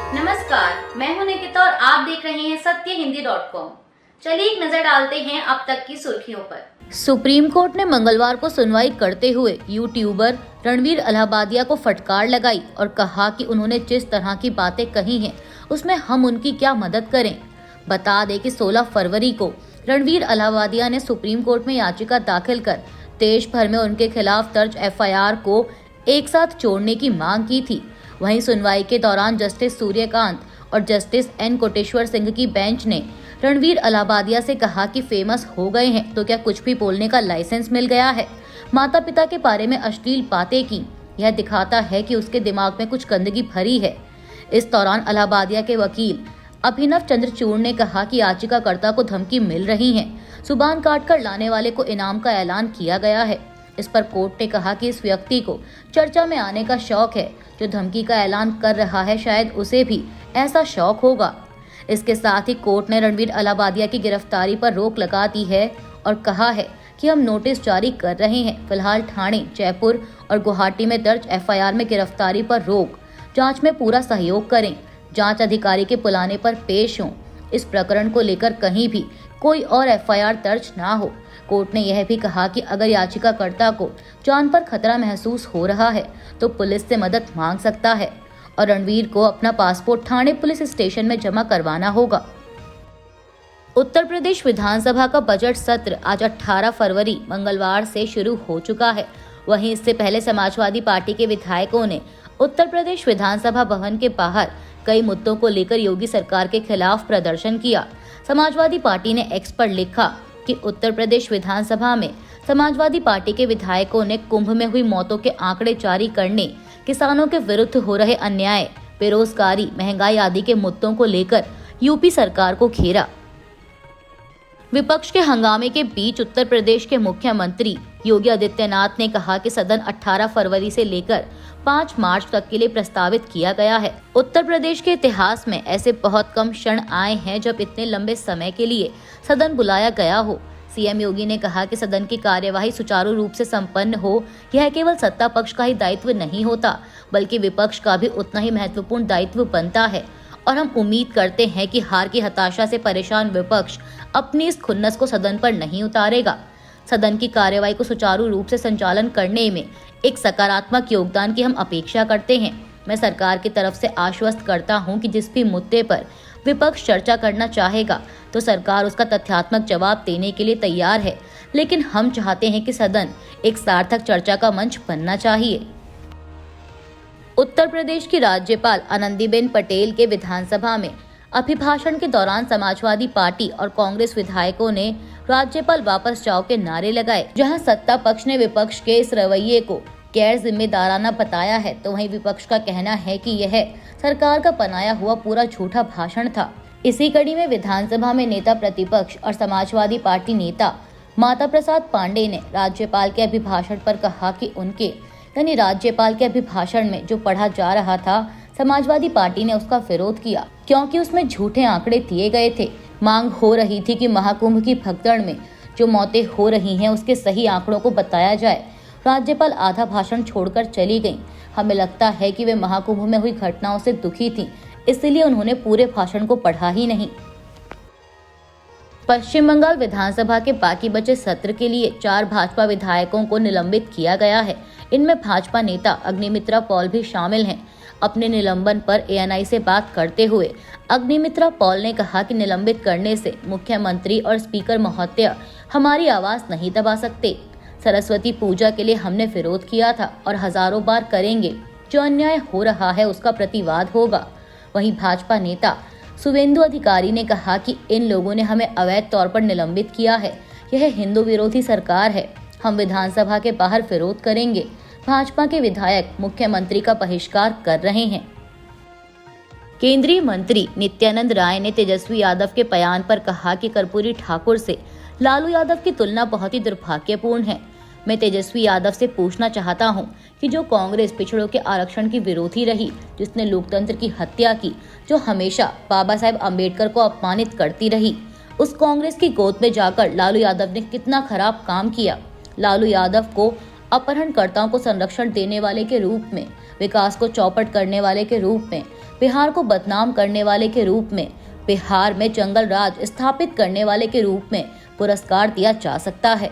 नमस्कार, मैं हूं निकिता और आप देख रहे हैं सत्यहिंदी.com। चलिए एक नजर डालते हैं अब तक की सुर्खियों पर। सुप्रीम कोर्ट ने मंगलवार को सुनवाई करते हुए यूट्यूबर रणवीर अलाहाबादिया को फटकार लगाई और कहा कि उन्होंने जिस तरह की बातें कही हैं, उसमें हम उनकी क्या मदद करें। बता दें कि 16 फरवरी को रणवीर अलाहाबादिया ने सुप्रीम कोर्ट में याचिका दाखिल कर देश भर में उनके खिलाफ दर्ज FIR को एक साथ जोड़ने की मांग की थी। वहीं सुनवाई के दौरान जस्टिस सूर्यकांत और जस्टिस N कोटेश्वर सिंह की बेंच ने रणवीर अलाहाबादिया से कहा कि फेमस हो गए हैं तो क्या कुछ भी बोलने का लाइसेंस मिल गया है। माता पिता के बारे में अश्लील बातें की, यह दिखाता है कि उसके दिमाग में कुछ गंदगी भरी है। इस दौरान अलाहाबादिया के वकील अभिनव चंद्रचूड़ ने कहा कि याचिकाकर्ता को धमकी मिल रही है, जुबान काट कर लाने वाले को इनाम का ऐलान किया गया है। इस पर कोर्ट ने कहा कि इस व्यक्ति को चर्चा में आने का शौक है, जो धमकी का ऐलान कर रहा है शायद उसे भी ऐसा शौक होगा। इसके साथ ही कोर्ट ने रणवीर अलाहाबादिया की गिरफ्तारी पर रोक लगा दी है और कहा है कि हम नोटिस जारी कर रहे हैं। फिलहाल ठाणे, जयपुर और गुवाहाटी में दर्ज FIR में गिरफ्तारी पर रोक, जांच में पूरा सहयोग करें, जांच अधिकारी के बुलाने पर पेश हों। इस प्रकरण को लेकर कहीं भी कोई और FIR दर्ज ना हो। कोर्ट ने यह भी कहा कि अगर याचिकाकर्ता को जान पर खतरा महसूस हो रहा है तो पुलिस से मदद मांग सकता है और रणवीर को अपना पासपोर्ट ठाणे पुलिस स्टेशन में जमा करवाना होगा। उत्तर प्रदेश विधानसभा का बजट सत्र आज 18 फरवरी मंगलवार से शुरू हो चुका है। वहीं इससे पहले समाजवादी पार्टी के विधायकों ने उत्तर प्रदेश विधानसभा भवन के बाहर कई मुद्दों को लेकर योगी सरकार के खिलाफ प्रदर्शन किया। समाजवादी पार्टी ने X पर लिखा कि उत्तर प्रदेश विधानसभा में समाजवादी पार्टी के विधायकों ने कुंभ में हुई मौतों के आंकड़े जारी करने, किसानों के विरुद्ध हो रहे अन्याय, बेरोजगारी, महंगाई आदि के मुद्दों को लेकर यूपी सरकार को घेरा। विपक्ष के हंगामे के बीच उत्तर प्रदेश के मुख्यमंत्री योगी आदित्यनाथ ने कहा कि सदन 18 फरवरी से लेकर 5 मार्च तक के लिए प्रस्तावित किया गया है। उत्तर प्रदेश के इतिहास में ऐसे बहुत कम क्षण आए हैं जब इतने लंबे समय के लिए सदन बुलाया गया हो। सीएम योगी ने कहा कि सदन की कार्यवाही सुचारू रूप से संपन्न हो, यह केवल सत्ता पक्ष का ही दायित्व नहीं होता, बल्कि विपक्ष का भी उतना ही महत्वपूर्ण दायित्व बनता है। और हम उम्मीद करते हैं कि हार की हताशा से परेशान विपक्ष अपनी इस खुन्नस को सदन पर नहीं उतारेगा। सदन की कार्यवाही को सुचारू रूप से संचालन करने में एक सकारात्मक योगदान की हम अपेक्षा करते हैं। मैं सरकार की तरफ से आश्वस्त करता हूं कि जिस भी मुद्दे पर विपक्ष चर्चा करना चाहेगा तो सरकार उसका तथ्यात्मक जवाब देने के लिए तैयार है, लेकिन हम चाहते हैं कि सदन एक सार्थक चर्चा का मंच बनना चाहिए। उत्तर प्रदेश की राज्यपाल आनंदीबेन पटेल के विधानसभा में अभिभाषण के दौरान समाजवादी पार्टी और कांग्रेस विधायकों ने राज्यपाल वापस जाओ के नारे लगाए। जहां सत्ता पक्ष ने विपक्ष के इस रवैये को गैर जिम्मेदाराना बताया है, तो वहीं विपक्ष का कहना है कि यह सरकार का बनाया हुआ पूरा झूठा भाषण था। इसी कड़ी में विधानसभा में नेता प्रतिपक्ष और समाजवादी पार्टी नेता माता प्रसाद पांडे ने राज्यपाल के अभिभाषण पर कहा कि उनके यानी राज्यपाल के अभिभाषण में जो पढ़ा जा रहा था, समाजवादी पार्टी ने उसका विरोध किया क्योंकि उसमें झूठे आंकड़े दिए गए थे। मांग हो रही थी कि महाकुंभ की भगदड़ में जो मौतें हो रही हैं उसके सही आंकड़ों को बताया जाए। राज्यपाल आधा भाषण छोड़कर चली गईं। हमें लगता है कि वे महाकुंभ में हुई घटनाओं से दुखी थीं, इसलिए उन्होंने पूरे भाषण को पढ़ा ही नहीं। पश्चिम बंगाल विधानसभा के बाकी बचे सत्र के लिए 4 भाजपा विधायकों को निलंबित किया गया है। इनमें भाजपा नेता अग्निमित्रा पॉल भी शामिल हैं। अपने निलंबन पर ANI से बात करते हुए अग्निमित्रा पॉल ने कहा कि निलंबित करने से मुख्यमंत्री और स्पीकर महोदय हमारी आवाज नहीं दबा सकते। सरस्वती पूजा के लिए हमने विरोध किया था और हजारों बार करेंगे। जो अन्याय हो रहा है उसका प्रतिवाद होगा। वहीं भाजपा नेता शुवेंदु अधिकारी ने कहा कि इन लोगों ने हमें अवैध तौर पर निलंबित किया है। यह हिंदू विरोधी सरकार है। हम विधानसभा के बाहर विरोध करेंगे। भाजपा के विधायक मुख्यमंत्री का बहिष्कार कर रहे हैं। केंद्रीय मंत्री नित्यानंद राय ने तेजस्वी यादव के बयान पर कहा कि कर्पूरी ठाकुर से लालू यादव की तुलना बहुत ही दुर्भाग्यपूर्ण है। मैं तेजस्वी यादव से पूछना चाहता हूं कि जो कांग्रेस पिछड़ों के आरक्षण की विरोधी रही, जिसने लोकतंत्र की हत्या की, जो हमेशा बाबा साहेब अम्बेडकर को अपमानित करती रही, उस कांग्रेस की गोद में जाकर लालू यादव ने कितना खराब काम किया। लालू यादव को अपहरणकर्ताओं को संरक्षण देने वाले के रूप में विकास को चौपट करने वाले के रूप में, बिहार को बदनाम करने वाले के रूप में, बिहार में जंगल राज स्थापित करने वाले के रूप में पुरस्कार दिया जा सकता है।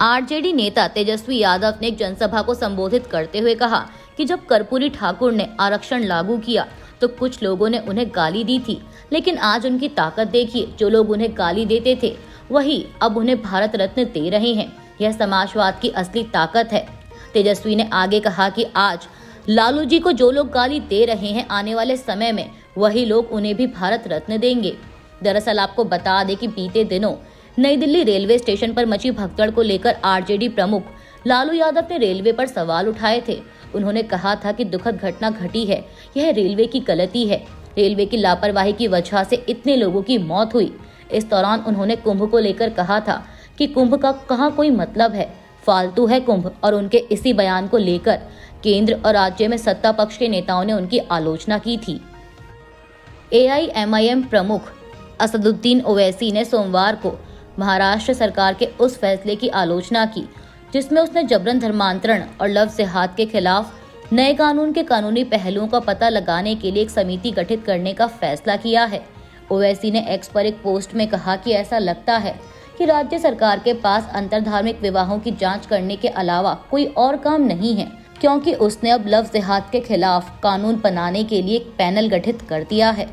आरजेडी नेता तेजस्वी यादव ने एक जनसभा को संबोधित करते हुए कहा कि जब कर्पूरी ठाकुर ने आरक्षण लागू किया तो कुछ लोगों ने उन्हें गाली दी थी, लेकिन आज उनकी ताकत देखिए। जो लोग उन्हें गाली देते थे वही अब उन्हें भारत रत्न दे रहे हैं। यह समाजवाद की असली ताकत है। तेजस्वी ने आगे कहा कि आज लालू जी को जो लोग गाली दे रहे हैं, आने वाले समय में वही लोग उन्हें भी भारत रत्न देंगे। दरअसल आपको बता दें कि बीते दिनों नई दिल्ली रेलवे स्टेशन पर मची भगदड़ को लेकर आरजेडी प्रमुख लालू यादव ने रेलवे पर सवाल उठाए थे। उन्होंने कहा था कि दुखद घटना घटी है, यह रेलवे की गलती है। रेलवे की लापरवाही की वजह से इतने लोगों की मौत हुई। इस दौरान उन्होंने कुंभ को लेकर कहा था कि कुंभ का कहाँ कोई मतलब है, फालतू है कुंभ। और उनके इसी बयान को लेकर केंद्र और राज्य में सत्ता पक्ष के नेताओं ने उनकी आलोचना की थी। AIMIM प्रमुख असदुद्दीन ओवैसी ने सोमवार को महाराष्ट्र सरकार के उस फैसले की आलोचना की जिसमें उसने जबरन धर्मांतरण और लव जिहाद के खिलाफ नए कानून के कानूनी पहलुओं का पता लगाने के लिए एक समिति गठित करने का फैसला किया है। ओवैसी ने एक्स पर एक पोस्ट में कहा कि ऐसा लगता है कि राज्य सरकार के पास अंतरधार्मिक विवाहों की जांच करने के अलावा कोई और काम नहीं है, क्योंकि उसने अब लव जिहाद के खिलाफ कानून बनाने के लिए एक पैनल गठित कर दिया है।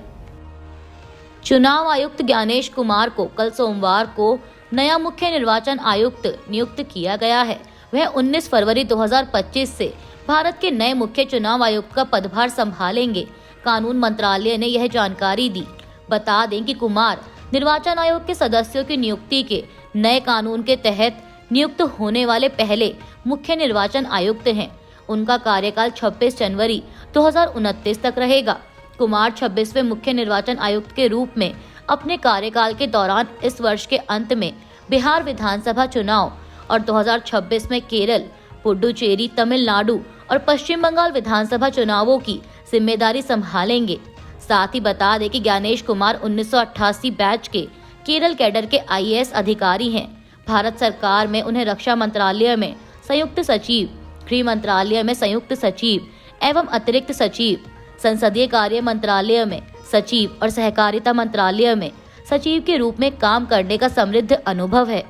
चुनाव आयुक्त ज्ञानेश कुमार को कल सोमवार को नया मुख्य निर्वाचन आयुक्त नियुक्त किया गया है। वह 19 फरवरी 2025 से भारत के नए मुख्य चुनाव आयुक्त का पदभार संभालेंगे। कानून मंत्रालय ने यह जानकारी दी। बता दें कि कुमार निर्वाचन आयोग के सदस्यों की नियुक्ति के नए कानून के तहत नियुक्त होने वाले पहले मुख्य निर्वाचन आयुक्त हैं। उनका कार्यकाल 26 जनवरी 2029 तक रहेगा। कुमार 26वें मुख्य निर्वाचन आयुक्त के रूप में अपने कार्यकाल के दौरान इस वर्ष के अंत में बिहार विधानसभा चुनाव और 2026 में केरल, पुडुचेरी, तमिलनाडु और पश्चिम बंगाल विधानसभा चुनावों की जिम्मेदारी संभालेंगे। साथ ही बता दें कि ज्ञानेश कुमार 1988 बैच के केरल कैडर के IAS अधिकारी हैं। भारत सरकार में उन्हें रक्षा मंत्रालय में संयुक्त सचिव, गृह मंत्रालय में संयुक्त सचिव एवं अतिरिक्त सचिव, संसदीय कार्य मंत्रालय में सचिव और सहकारिता मंत्रालय में सचिव के रूप में काम करने का समृद्ध अनुभव है।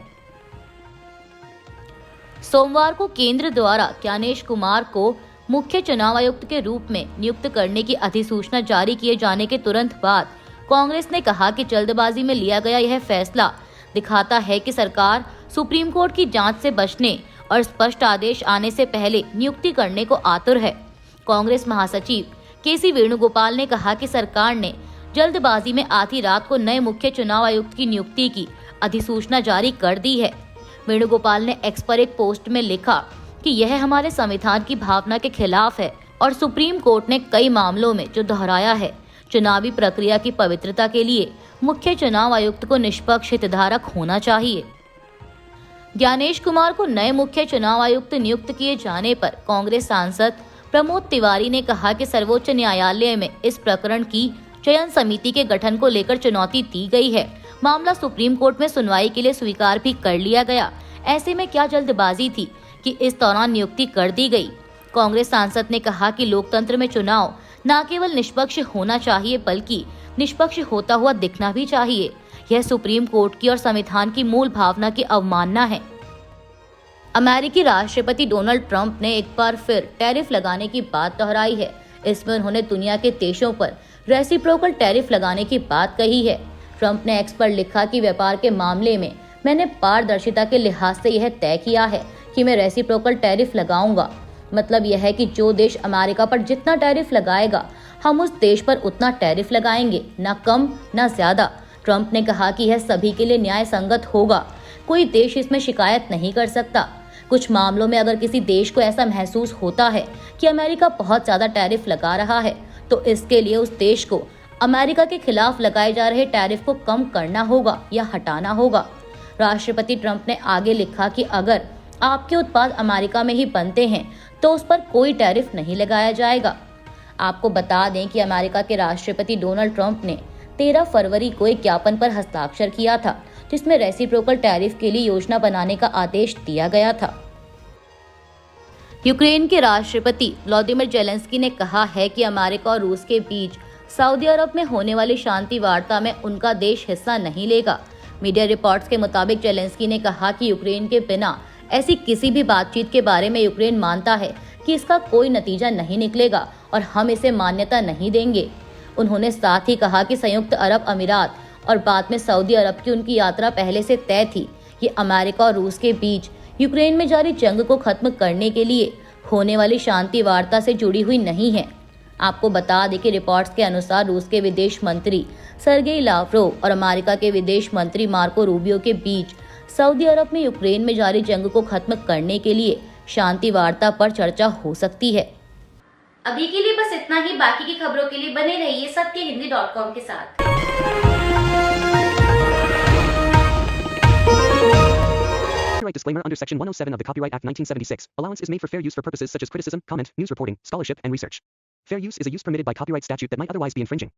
सोमवार को केंद्र द्वारा ज्ञानेश कुमार को मुख्य चुनाव आयुक्त के रूप में नियुक्त करने की अधिसूचना जारी किए जाने के तुरंत बाद कांग्रेस ने कहा कि जल्दबाजी में लिया गया यह फैसला दिखाता है कि सरकार सुप्रीम कोर्ट की जांच से बचने और स्पष्ट आदेश आने से पहले नियुक्ति करने को आतुर है। कांग्रेस महासचिव KC वेणुगोपाल ने कहा कि सरकार ने जल्दबाजी में आधी रात को नए मुख्य चुनाव आयुक्त की नियुक्ति की अधिसूचना जारी कर दी है। वेणुगोपाल ने एक्स पर एक पोस्ट में लिखा कि यह हमारे संविधान की भावना के खिलाफ है और सुप्रीम कोर्ट ने कई मामलों में जो दोहराया है, चुनावी प्रक्रिया की पवित्रता के लिए मुख्य चुनाव आयुक्त को निष्पक्ष हितधारक होना चाहिए। ज्ञानेश कुमार को नए मुख्य चुनाव आयुक्त नियुक्त किए जाने पर कांग्रेस सांसद प्रमोद तिवारी ने कहा कि सर्वोच्च न्यायालय में इस प्रकरण की चयन समिति के गठन को लेकर चुनौती दी गई है। मामला सुप्रीम कोर्ट में सुनवाई के लिए स्वीकार भी कर लिया गया। ऐसे में क्या जल्दबाजी थी कि इस दौरान नियुक्ति कर दी गई। कांग्रेस सांसद ने कहा कि लोकतंत्र में चुनाव न केवल निष्पक्ष होना चाहिए बल्कि निष्पक्ष होता हुआ दिखना भी चाहिए। यह सुप्रीम कोर्ट की और संविधान की मूल भावना की अवमानना है। अमेरिकी राष्ट्रपति डोनाल्ड ट्रंप ने एक बार फिर टैरिफ लगाने की बात दोहराई है। इसमें उन्होंने दुनिया के देशों पर रेसिप्रोकल टैरिफ लगाने की बात कही है। ट्रंप ने एक्स पर लिखा कि व्यापार के मामले में मैंने पारदर्शिता के लिहाज से यह तय किया है कि मैं रेसिप्रोकल टैरिफ लगाऊंगा। मतलब यह है कि जो देश अमेरिका पर जितना टैरिफ लगाएगा हम उस देश पर उतना टैरिफ लगाएंगे, ना कम ना ज्यादा। ट्रंप ने कहा कि यह सभी के लिए न्याय संगत होगा, कोई देश इसमें शिकायत नहीं कर सकता। कुछ मामलों में अगर किसी देश को ऐसा महसूस होता है कि अमेरिका बहुत ज्यादा टैरिफ लगा रहा है तो इसके लिए उस देश को अमेरिका के खिलाफ लगाए जा रहे टैरिफ को कम करना होगा या हटाना होगा। राष्ट्रपति ट्रंप ने आगे लिखा कि अगर आपके उत्पाद अमेरिका में ही बनते हैं तो उस पर कोई टैरिफ नहीं लगाया जाएगा। आपको बता दें कि अमेरिका के राष्ट्रपति डोनाल्ड ट्रंप ने 13 फरवरी को एक ज्ञापन पर हस्ताक्षर किया था जिसमें रेसिप्रोकल टैरिफ के लिए योजना बनाने का आदेश दिया गया था। यूक्रेन के राष्ट्रपति व्लादिमीर जेलेंस्की ने कहा है कि अमेरिका और रूस के बीच सऊदी अरब में होने वाली शांति वार्ता में उनका देश हिस्सा नहीं लेगा। मीडिया रिपोर्ट्स के मुताबिक जेलेंस्की ने कहा कि यूक्रेन के बिना ऐसी किसी भी बातचीत के बारे में यूक्रेन मानता है कि इसका कोई नतीजा नहीं निकलेगा और हम इसे मान्यता नहीं देंगे। उन्होंने साथ ही कहा कि संयुक्त अरब अमीरात और बाद में सऊदी अरब की उनकी यात्रा पहले से तय थी। ये अमेरिका और रूस के बीच यूक्रेन में जारी जंग को खत्म करने के लिए होने वाली शांति वार्ता से जुड़ी हुई नहीं है। आपको बता दें कि रिपोर्ट्स के अनुसार रूस के विदेश मंत्री सर्गेई लावरोव और अमेरिका के विदेश मंत्री मार्को रूबियो के बीच सऊदी अरब में यूक्रेन में जारी जंग को खत्म करने के लिए शांति वार्ता पर चर्चा हो सकती है। अभी के लिए बस इतना ही। बाकी की खबरों के लिए बने रहिए सत्यहिंदी.com के साथ। Copyright disclaimer under Section 107 of the Copyright Act 1976. Allowance is made for fair use for purposes such as criticism, comment, news reporting, scholarship, and research. Fair use is a use permitted by copyright statute that might otherwise be infringing.